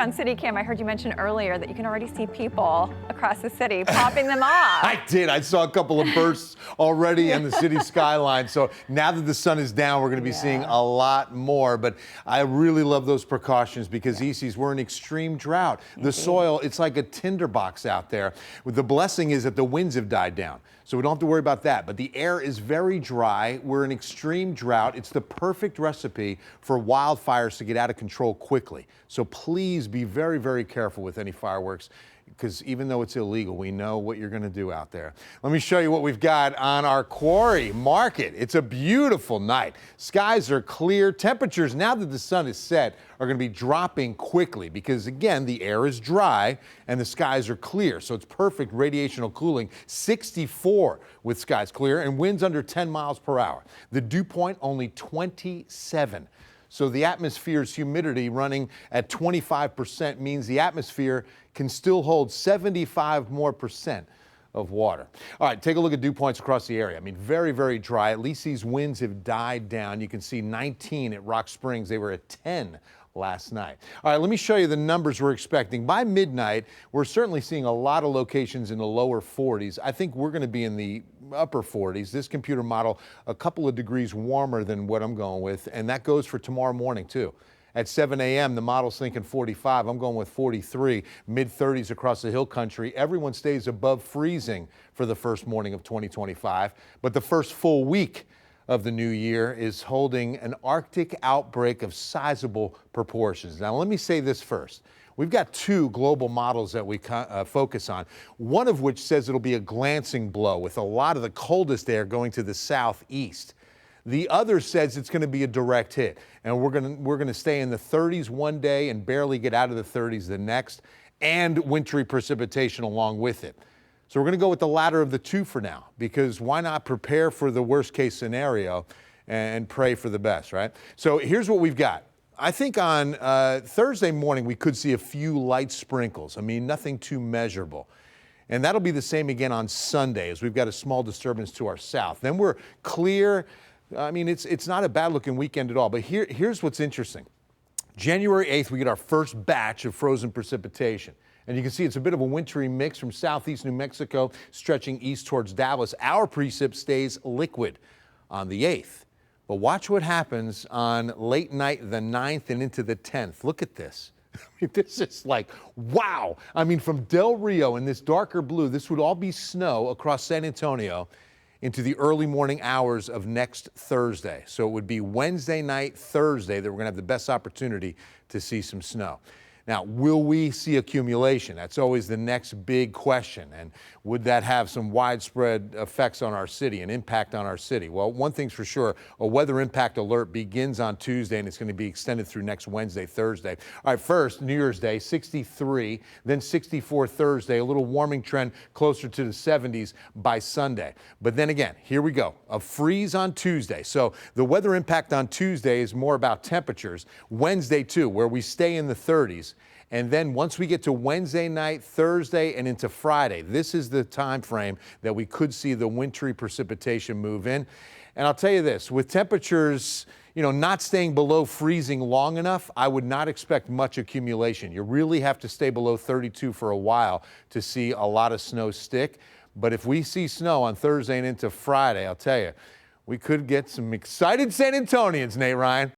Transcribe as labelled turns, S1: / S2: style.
S1: On City Cam, I heard you mention earlier that you can already see people across the city popping them off.
S2: I did. I saw a couple of bursts already in the city skyline. So now that the sun is down, we're going to be seeing a lot more. But I really love those precautions because ECs, we're in extreme drought. The soil, it's like a tinderbox out there. The blessing is that the winds have died down, so we don't have to worry about that. But the air is very dry. We're in extreme drought. It's the perfect recipe for wildfires to get out of control quickly. So please be very, very careful with any fireworks, because even though it's illegal, we know what you're going to do out there. Let me show you what we've got on our quarry market. It's a beautiful night. Skies are clear. Temperatures, now that the sun is set, are going to be dropping quickly because, again, the air is dry and the skies are clear. So it's perfect radiational cooling. 64 with skies clear and winds under 10 miles per hour. The dew point only 27. So the atmosphere's humidity running at 25% means the atmosphere can still hold 75% more of water. All right, take a look at dew points across the area. I mean, very, very dry. At least these winds have died down. You can see 19 at Rock Springs. They were at 10 last night. All right, let me show you the numbers we're expecting. By midnight, we're certainly seeing a lot of locations in the lower 40s. I think we're going to be in the upper 40s. This computer model, a couple of degrees warmer than what I'm going with, and that goes for tomorrow morning too. At 7 a.m., the model's thinking 45. I'm going with 43, mid-30s across the hill country. Everyone stays above freezing for the first morning of 2025, but the first full week of the new year is holding an Arctic outbreak of sizable proportions. Now, let me say this first. We've got two global models that we focus on, one of which says it'll be a glancing blow with a lot of the coldest air going to the southeast. The other says it's going to be a direct hit, and we're going to stay in the 30s one day and barely get out of the 30s the next, and wintry precipitation along with it. So we're going to go with the latter of the two for now, because why not prepare for the worst case scenario and pray for the best, right? So here's what we've got. I think on Thursday morning we could see a few light sprinkles. I mean, nothing too measurable. And that'll be the same again on Sunday, as we've got a small disturbance to our south. Then we're clear. I mean, it's not a bad looking weekend at all. But here's what's interesting. January 8th, we get our first batch of frozen precipitation. And you can see it's a bit of a wintry mix from southeast New Mexico stretching east towards Dallas. Our precip stays liquid on the 8th. But watch what happens on late night the 9th and into the 10th. Look at this. I mean, this is like, wow. I mean, from Del Rio in this darker blue, this would all be snow across San Antonio into the early morning hours of next Thursday. So it would be Wednesday night, Thursday, that we're going to have the best opportunity to see some snow. Now, will we see accumulation? That's always the next big question. And would that have some widespread effects on our city, an impact on our city? Well, one thing's for sure, a weather impact alert begins on Tuesday, and it's going to be extended through next Wednesday, Thursday. All right, first, New Year's Day, 63, then 64 Thursday, a little warming trend closer to the 70s by Sunday. But then again, here we go, a freeze on Tuesday. So the weather impact on Tuesday is more about temperatures. Wednesday, too, where we stay in the 30s. And then once we get to Wednesday night, Thursday, and into Friday, this is the time frame that we could see the wintry precipitation move in. And I'll tell you this, with temperatures, not staying below freezing long enough, I would not expect much accumulation. You really have to stay below 32 for a while to see a lot of snow stick. But if we see snow on Thursday and into Friday, I'll tell you, we could get some excited San Antonians, Nate Ryan.